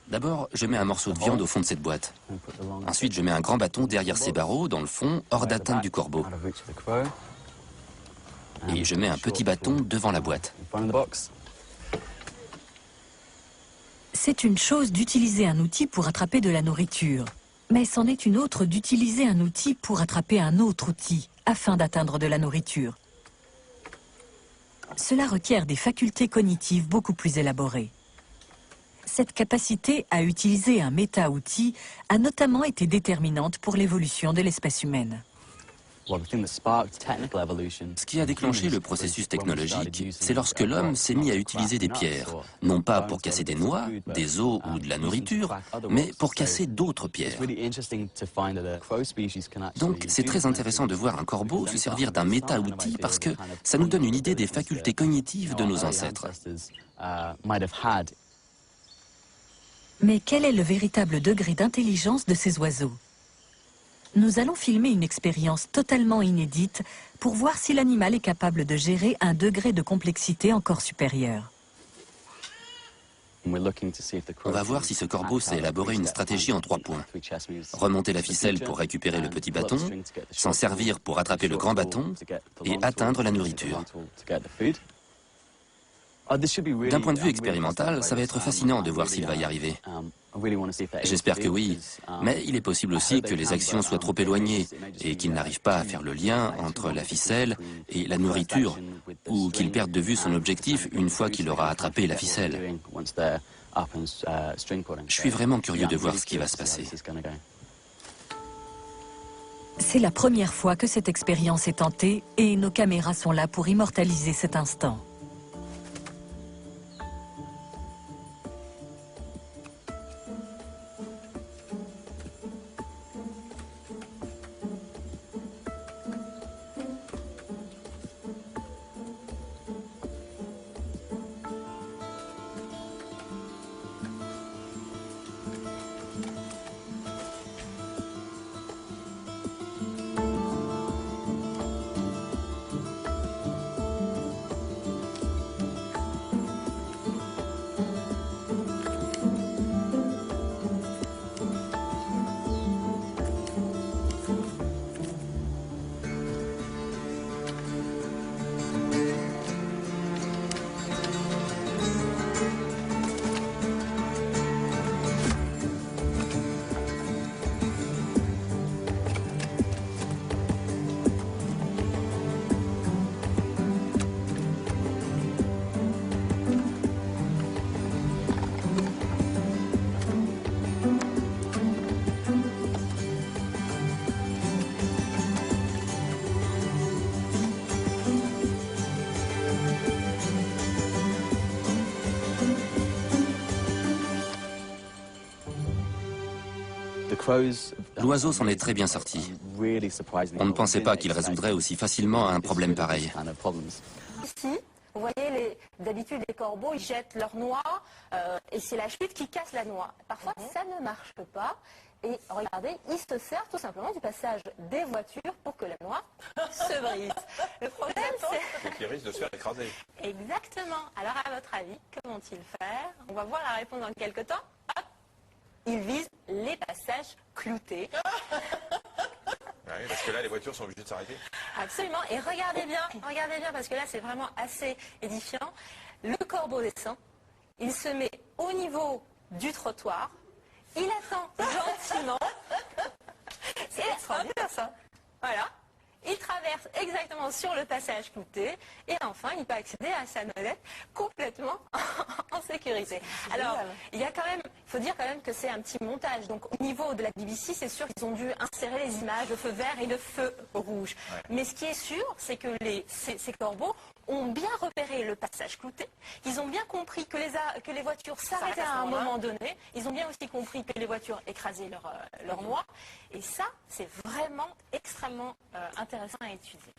D'abord, je mets un morceau de viande au fond de cette boîte. Ensuite, je mets un grand bâton derrière ces barreaux, dans le fond, hors d'atteinte du corbeau. Et je mets un petit bâton devant la boîte. C'est une chose d'utiliser un outil pour attraper de la nourriture. Mais c'en est une autre d'utiliser un outil pour attraper un autre outil, afin d'atteindre de la nourriture. Cela requiert des facultés cognitives beaucoup plus élaborées. Cette capacité à utiliser un méta-outil a notamment été déterminante pour l'évolution de l'espèce humaine. Ce qui a déclenché le processus technologique, c'est lorsque l'homme s'est mis à utiliser des pierres, non pas pour casser des noix, des os ou de la nourriture, mais pour casser d'autres pierres. Donc c'est très intéressant de voir un corbeau se servir d'un méta-outil parce que ça nous donne une idée des facultés cognitives de nos ancêtres. Mais quel est le véritable degré d'intelligence de ces oiseaux ? Nous allons filmer une expérience totalement inédite pour voir si l'animal est capable de gérer un degré de complexité encore supérieur. On va voir si ce corbeau sait élaborer une stratégie en 3 points. Remonter la ficelle pour récupérer le petit bâton, s'en servir pour attraper le grand bâton et atteindre la nourriture. D'un point de vue expérimental, ça va être fascinant de voir s'il va y arriver. J'espère que oui, mais il est possible aussi que les actions soient trop éloignées et qu'il n'arrive pas à faire le lien entre la ficelle et la nourriture, ou qu'il perde de vue son objectif une fois qu'il aura attrapé la ficelle. Je suis vraiment curieux de voir ce qui va se passer. C'est la première fois que cette expérience est tentée et nos caméras sont là pour immortaliser cet instant. L'oiseau s'en est très bien sorti. On ne pensait pas qu'il résoudrait aussi facilement un problème pareil. Ici, vous voyez, d'habitude les corbeaux, ils jettent leur noix et c'est la chute qui casse la noix. Parfois, ça ne marche pas. Et regardez, ils se servent tout simplement du passage des voitures pour que la noix se brise. Le problème, c'est... Donc ils risquent de se faire écraser. Exactement. Alors, à votre avis, que vont-ils faire? On va voir la réponse dans quelques temps. Hop. Ils visent les passages cloutés. Oui, parce que là, les voitures sont obligées de s'arrêter. Absolument. Et regardez bien, parce que là, c'est vraiment assez édifiant. Le corbeau descend, il se met au niveau du trottoir, il attend gentiment. C'est extraordinaire, ça. Voilà. Il traverse exactement sur le passage clouté et enfin, il peut accéder à sa navette complètement en sécurité. Alors, il y a quand même, faut dire quand même que c'est un petit montage. Donc, au niveau de la BBC, c'est sûr qu'ils ont dû insérer les images, le feu vert et le feu rouge. Ouais. Mais ce qui est sûr, c'est que ces corbeaux ont bien repéré le passage clouté. Ils ont bien compris que les voitures s'arrêtaient à un moment donné. Ils ont bien aussi compris que les voitures écrasaient leur noix. Et ça, c'est vraiment extrêmement intéressant à étudier.